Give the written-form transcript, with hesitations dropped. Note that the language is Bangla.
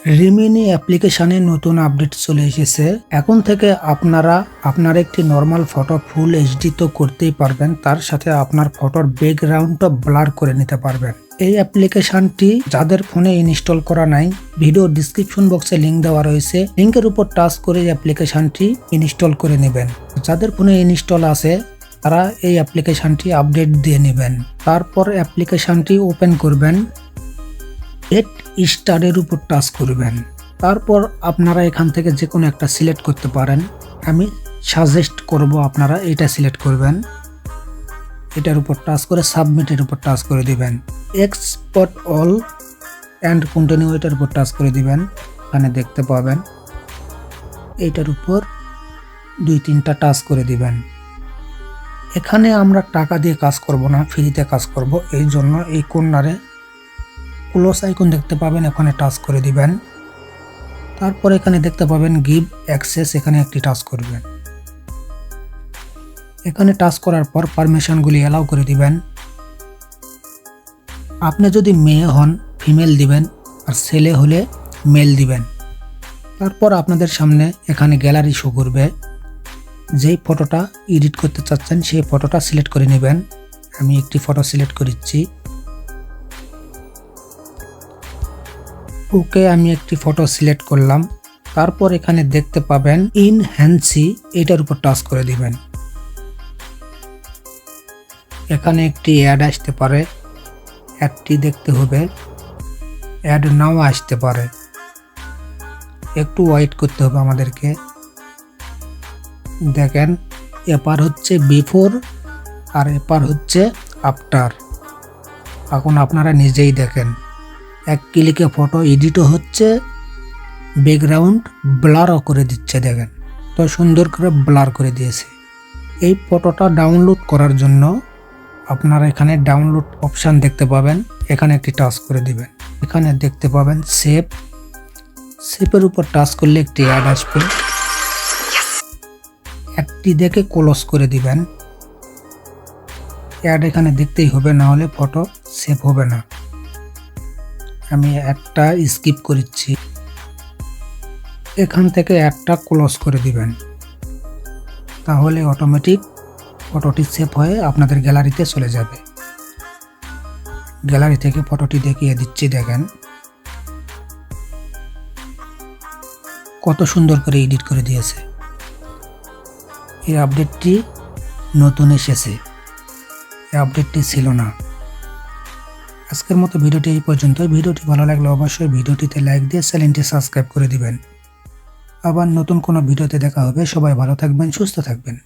রিমিনি অ্যাপ্লিকেশনে নতুন আপডেট চলে এসেছে। এখন থেকে আপনারা আপনার একটি নর্মাল ফটো ফুল এইচডি তো করতেই পারবেন, তার সাথে আপনার ফটোর ব্যাকগ্রাউন্ডটা ব্লার করে নিতে পারবেন। এই অ্যাপ্লিকেশনটি যাদের ফোনে ইনস্টল করা নাই, ভিডিও ডিসক্রিপশন বক্সে লিঙ্ক দেওয়া রয়েছে, লিঙ্কের উপর টাচ করে এই অ্যাপ্লিকেশনটি ইনস্টল করে নেবেন। যাদের ফোনে ইনস্টল আছে তারা এই অ্যাপ্লিকেশনটি আপডেট দিয়ে নেবেন। তারপর অ্যাপ্লিকেশনটি ওপেন করবেন, গেট স্টার্টের উপর টাচ করবেন। তারপর আপনারা এখান থেকে যে কোনো একটা সিলেক্ট করতে পারেন। আমি সাজেস্ট করব আপনারা এটা সিলেক্ট করবেন। এটার উপর টাচ করে সাবমিটের উপর টাচ করে দিবেন। এক্সপোর্ট অল অ্যান্ড কন্টিনিউ এটার উপর টাচ করে দিবেন। এখানে দেখতে পাবেন এইটার উপর 2-3টা টাচ করে দিবেন। এখানে আমরা টাকা দিয়ে কাজ করব না, ফ্রিতে কাজ করব। এই জন্য এই কর্নারে ক্লোজ আইকন দেখতে পাবেন, এখানে টাচ করে দিবেন। তারপর এখানে দেখতে পাবেন গিভ অ্যাক্সেস, এখানে একটি টাচ করবেন। এখানে টাচ করার পর পারমিশনগুলি অ্যালাউ করে দিবেন। আপনি যদি মেয়ে হন ফিমেল দিবেন, আর ছেলে হলে মেল দিবেন। তারপর আপনাদের সামনে এখানে গ্যালারি শো করবে। যেই ফটোটা এডিট করতে চাচ্ছেন সেই ফটোটা সিলেক্ট করে নেবেন। আমি একটি ফটো সিলেক্ট করেছি। ওকে, আমি একটি ফটো সিলেক্ট করলাম। তারপর এখানে দেখতে পাবেন ইনহ্যান্সি, এটার উপর টাচ করে দিবেন। এখানে একটি অ্যাড আসতে পারে, অ্যাডটি দেখতে হবে। অ্যাড নাও আসতে পারে, একটু ওয়েট করতে হবে আমাদেরকে। দেখেন এপার হচ্ছে বিফোর আর এপার হচ্ছে আফটার। এখন আপনারা নিজেই দেখেন, এক ক্লিকে ফটো এডিটও হচ্ছে, ব্যাকগ্রাউন্ড ব্লারও করে দিচ্ছে। দেখেন তো সুন্দর করে ব্লার করে দিয়েছে। এই ফটোটা ডাউনলোড করার জন্য আপনারা এখানে ডাউনলোড অপশান দেখতে পাবেন, এখানে একটি টাচ করে দিবেন। এখানে দেখতে পাবেন সেভ, সেভের উপর টাচ করলে একটি অ্যাড আসবে। অ্যাডটি দেখে ক্লোজ করে দিবেন। অ্যাড এখানে দেখতেই হবে, না হলে ফটো সেভ হবে না। আমি একটা স্কিপ করছি। এখান থেকে একটা ক্লোজ করে দিবেন, তাহলে অটোমেটিক ফটোটি সেভ হয়ে আপনাদের গ্যালারিতে চলে যাবে। গ্যালারি থেকে ফটোটি দেখিয়ে দিচ্ছি। দেখেন কত সুন্দর করে এডিট করে দিয়েছে। এই আপডেটটি নতুন এসেছে, এই আপডেটটি ছিল না। আজকের মতো ভিডিওটি এই পর্যন্ত। ভিডিওটি ভালো লাগলে অবশ্যই ভিডিওটিতে লাইক দিয়ে চ্যানেলটি সাবস্ক্রাইব করে দিবেন। আবার নতুন কোনো ভিডিওতে দেখা হবে। সবাই ভালো থাকবেন, সুস্থ থাকবেন।